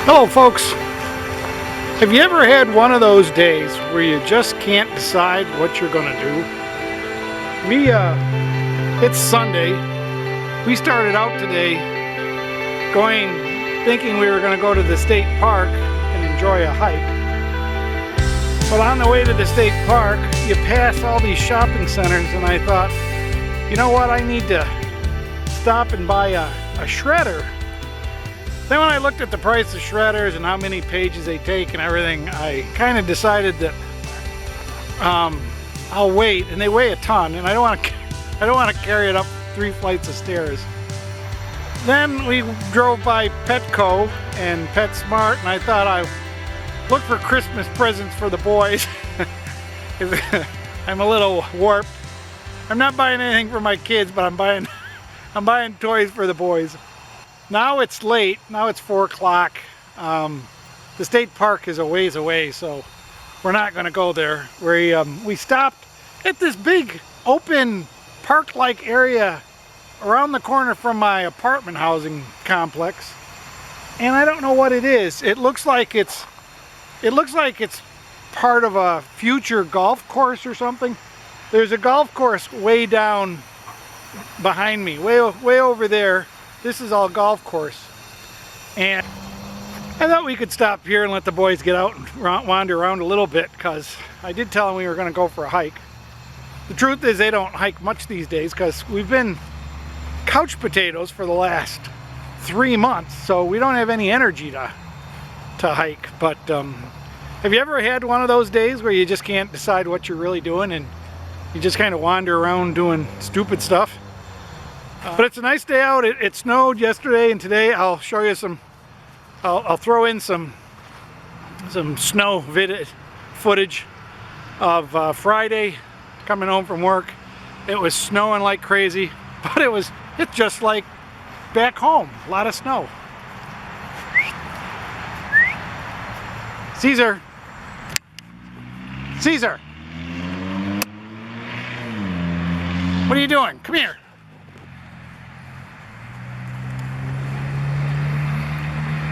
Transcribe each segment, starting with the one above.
Hello folks, have you ever had one of those days where you just can't decide what you're gonna do? It's Sunday. We started out today thinking we were gonna go to the state park and enjoy a hike. But on the way to the state park, you pass all these shopping centers and I thought, you know what, I need to stop and buy a shredder. Then when I looked at the price of shredders and how many pages they take and everything, I kind of decided that I'll wait. And they weigh a ton, and I don't want to carry it up 3 flights of stairs. Then we drove by Petco and PetSmart, and I thought I'd look for Christmas presents for the boys. I'm a little warped. I'm not buying anything for my kids, but I'm buying toys for the boys. Now it's late, now it's 4 o'clock. The state park is a ways away, so we're not gonna go there. We stopped at this big open park-like area around the corner from my apartment housing complex. And I don't know what it is. It looks like it's part of a future golf course or something. There's a golf course way down behind me, way over there. This is all golf course, and I thought we could stop here and let the boys get out and wander around a little bit, because I did tell them we were going to go for a hike. The truth is they don't hike much these days because we've been couch potatoes for the last 3 months, so we don't have any energy to hike. But have you ever had one of those days where you just can't decide what you're really doing and you just kind of wander around doing stupid stuff? But it's a nice day out. It snowed yesterday and today. I'll show you I'll throw in some snow footage of Friday coming home from work. It was snowing like crazy, but it's just like back home. A lot of snow. Caesar! Caesar! What are you doing? Come here.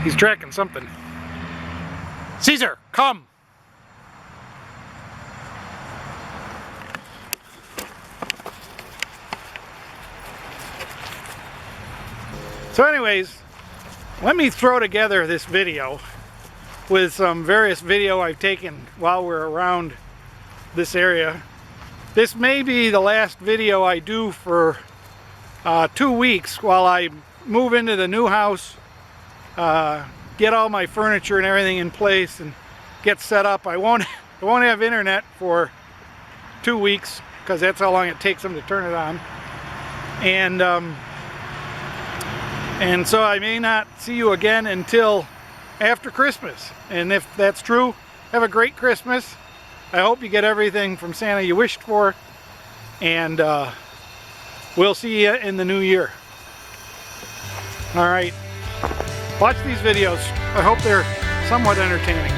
He's tracking something. Caesar, come! So anyways, let me throw together this video with some various video I've taken while we're around this area. This may be the last video I do for 2 weeks while I move into the new house, get all my furniture and everything in place and get set up. I won't have internet for 2 weeks because that's how long it takes them to turn it on. And so I may not see you again until after Christmas. And if that's true, have a great Christmas. I hope you get everything from Santa you wished for, and we'll see you in the new year. All right. Watch these videos. I hope they're somewhat entertaining.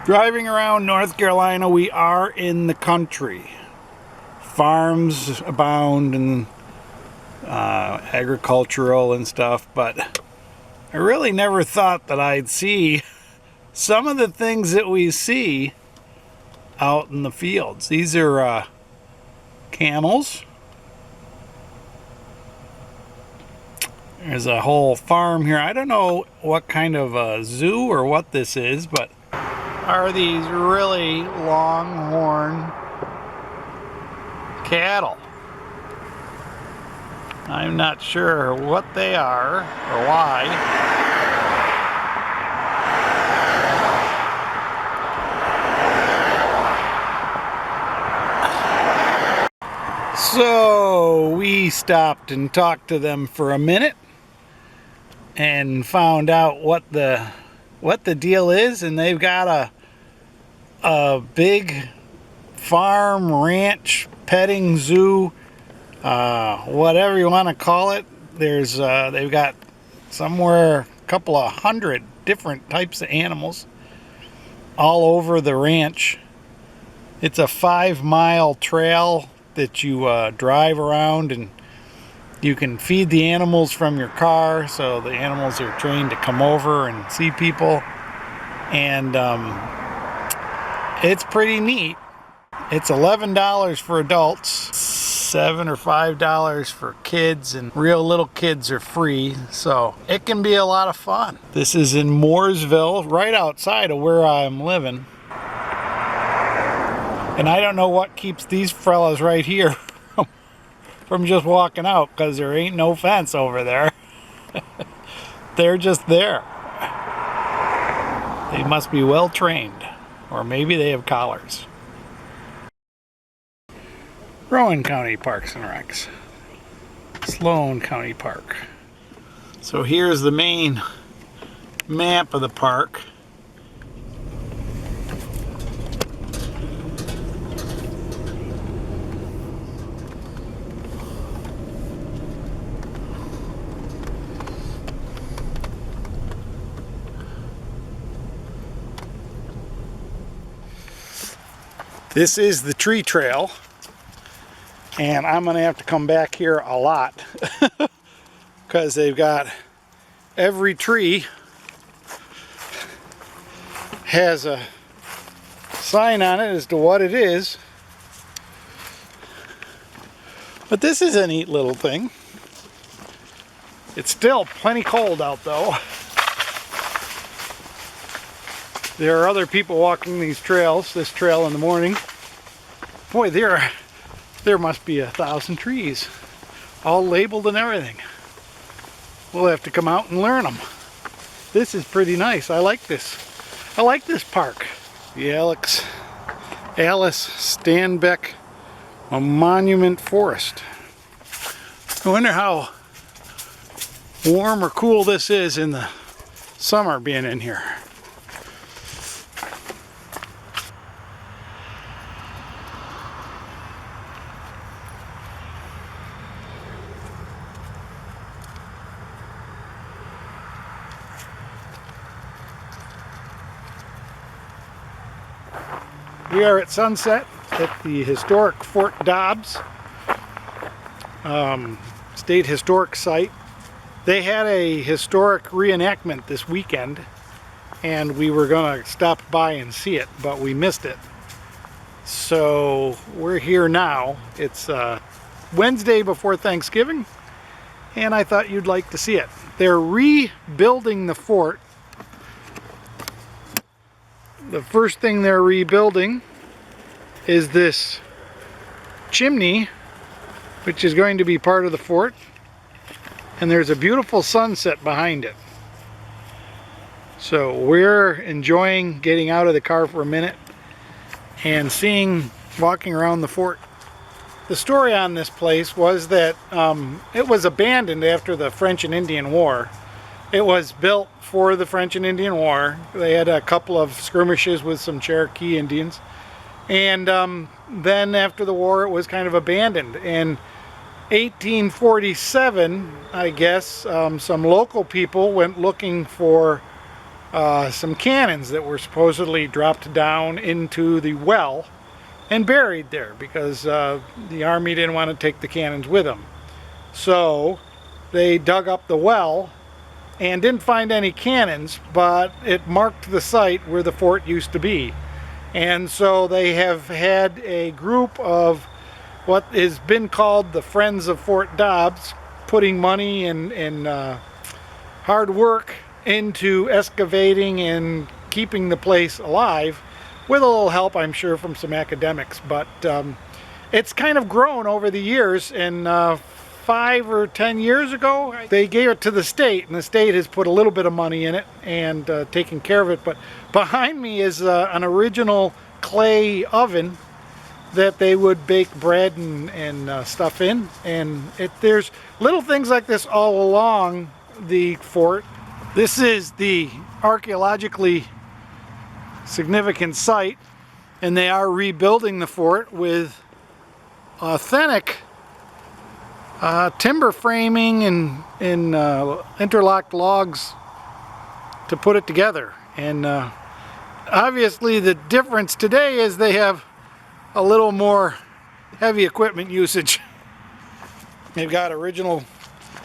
Driving around North Carolina, we are in the country. Farms abound and agricultural and stuff, but I really never thought that I'd see some of the things that we see out in the fields. These are camels. There's a whole farm here. I don't know what kind of a zoo or what this is, but are these really longhorn cattle. I'm not sure what they are or why. So we stopped and talked to them for a minute and found out what the deal is, and they've got a big farm, ranch, petting zoo, whatever you want to call it. There's they've got somewhere a couple of hundred different types of animals all over the ranch. It's a 5-mile trail that you drive around, and you can feed the animals from your car, so the animals are trained to come over and see people, and it's pretty neat. It's $11 for adults, $7 or $5 for kids, and real little kids are free, so it can be a lot of fun. This is in Mooresville, right outside of where I'm living. And I don't know what keeps these fellas right here from just walking out, because there ain't no fence over there. They're just there. They must be well trained, or maybe they have collars. Rowan County Parks and Recs. Sloan County Park. So here's the main map of the park. This is the tree trail, and I'm gonna have to come back here a lot because they've got every tree has a sign on it as to what it is. But this is a neat little thing. It's still plenty cold out though. There are other people walking these trails, this trail in the morning. Boy, there must be 1,000 trees, all labeled and everything. We'll have to come out and learn them. This is pretty nice. I like this. I like this park. The Alice Stanbeck Monument Forest. I wonder how warm or cool this is in the summer being in here. We are at sunset at the historic Fort Dobbs, state historic site. They had a historic reenactment this weekend, and we were going to stop by and see it, but we missed it. So we're here now. It's Wednesday before Thanksgiving, and I thought you'd like to see it. They're rebuilding the fort. The first thing they're rebuilding is this chimney, which is going to be part of the fort, and there's a beautiful sunset behind it. So we're enjoying getting out of the car for a minute and walking around the fort. The story on this place was that it was abandoned after the French and Indian War. It was built for the French and Indian War. They had a couple of skirmishes with some Cherokee Indians. And then after the war, it was kind of abandoned. In 1847, I guess, some local people went looking for some cannons that were supposedly dropped down into the well and buried there because the Army didn't want to take the cannons with them. So they dug up the well and didn't find any cannons, but it marked the site where the fort used to be. And so they have had a group of what has been called the Friends of Fort Dobbs putting money and hard work into excavating and keeping the place alive, with a little help, I'm sure, from some academics. But it's kind of grown over the years, and 5 or 10 years ago they gave it to the state, and the state has put a little bit of money in it and taken care of it. But behind me is an original clay oven that they would bake bread and stuff in, and there's little things like this all along the fort. This is the archaeologically significant site, and they are rebuilding the fort with authentic timber framing and interlocked logs to put it together. And obviously the difference today is they have a little more heavy equipment usage. They've got original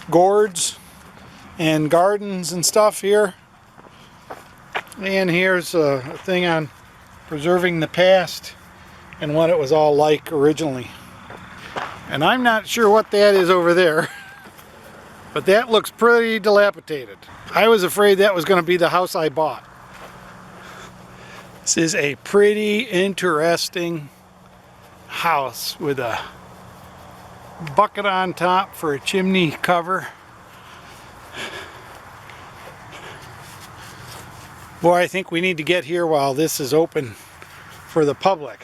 gourds and gardens and stuff here. And here's a thing on preserving the past and what it was all like originally. And I'm not sure what that is over there, but that looks pretty dilapidated. I was afraid that was going to be the house I bought. This is a pretty interesting house with a bucket on top for a chimney cover. Boy, I think we need to get here while this is open for the public.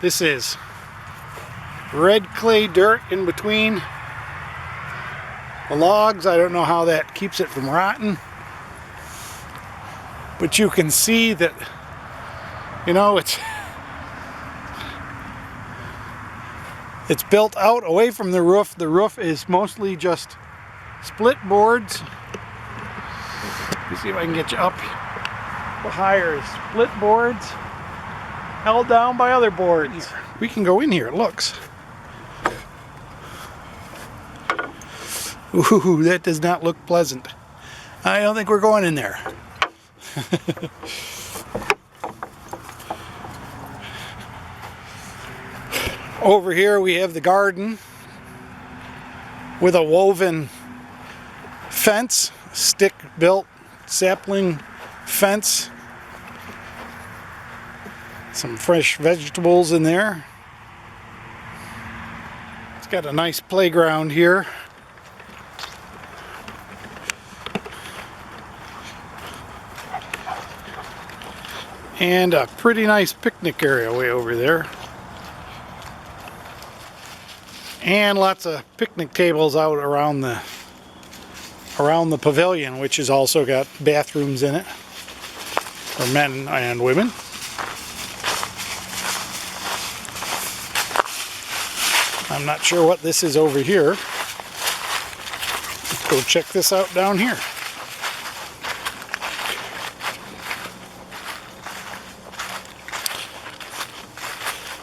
This is red clay dirt in between the logs. I don't know how that keeps it from rotting, but you can see that, you know, it's built out away from the roof. The roof is mostly just split boards. Let me see if I can get you up higher. Split boards held down by other boards. We can go in here. It looks. Ooh, that does not look pleasant. I don't think we're going in there. Over here we have the garden with a woven fence, stick-built sapling fence. Some fresh vegetables in there. It's got a nice playground here. And a pretty nice picnic area way over there. And lots of picnic tables out around the pavilion, which has also got bathrooms in it for men and women. I'm not sure what this is over here. Let's go check this out down here.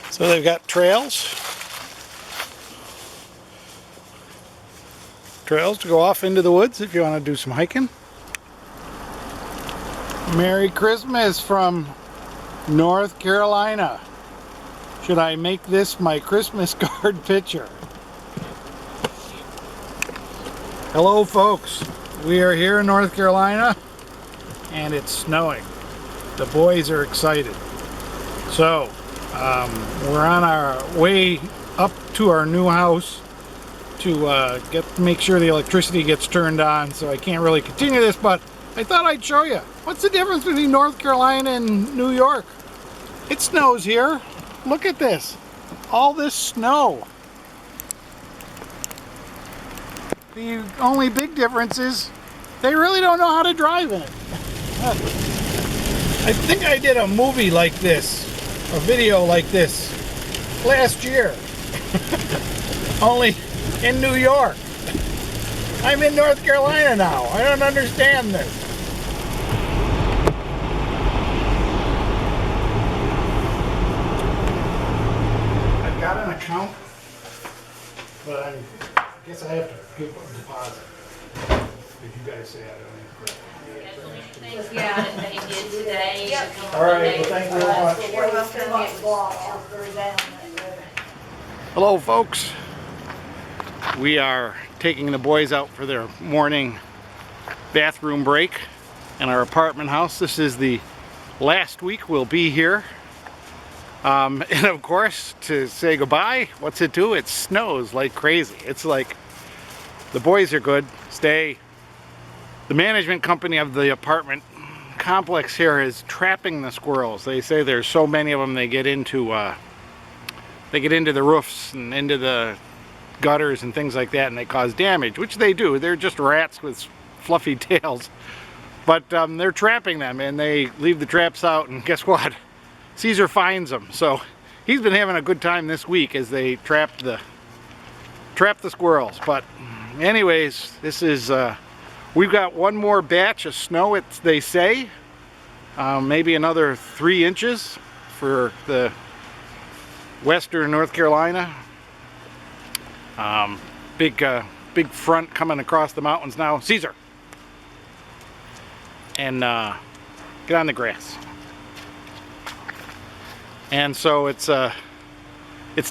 So they've got trails to go off into the woods if you want to do some hiking. Merry Christmas from North Carolina. Should I make this my Christmas card picture? Hello folks, we are here in North Carolina and it's snowing. The boys are excited. So we're on our way up to our new house to make sure the electricity gets turned on, so I can't really continue this, but I thought I'd show you. What's the difference between North Carolina and New York? It snows here. Look at this. All this snow. The only big difference is they really don't know how to drive in it. I think I did a movie like this, a video like this, last year. Only in New York. I'm in North Carolina now. I don't understand this. I have to give a deposit. If you guys say I don't need to correct. Yeah, they did today. All right, well, thank you very much. Hello, folks. We are taking the boys out for their morning bathroom break in our apartment house. This is the last week we'll be here. And of course, to say goodbye, what's it do? It snows like crazy. It's like the boys are good, stay. The management company of the apartment complex here is trapping the squirrels. They say there's so many of them they get into the roofs and into the gutters and things like that, and they cause damage, which they do. They're just rats with fluffy tails. But they're trapping them, and they leave the traps out, and guess what? Caesar finds them. So he's been having a good time this week as they trap the squirrels. But anyways, this is we've got one more batch of snow, they say. Maybe another 3 inches for the western North Carolina. Big front coming across the mountains now. Caesar! And get on the grass. And so it's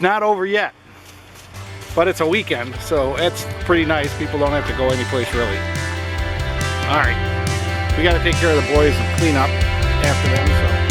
not over yet, but it's a weekend, so it's pretty nice. People don't have to go anyplace really. All right, we got to take care of the boys and clean up after them. So.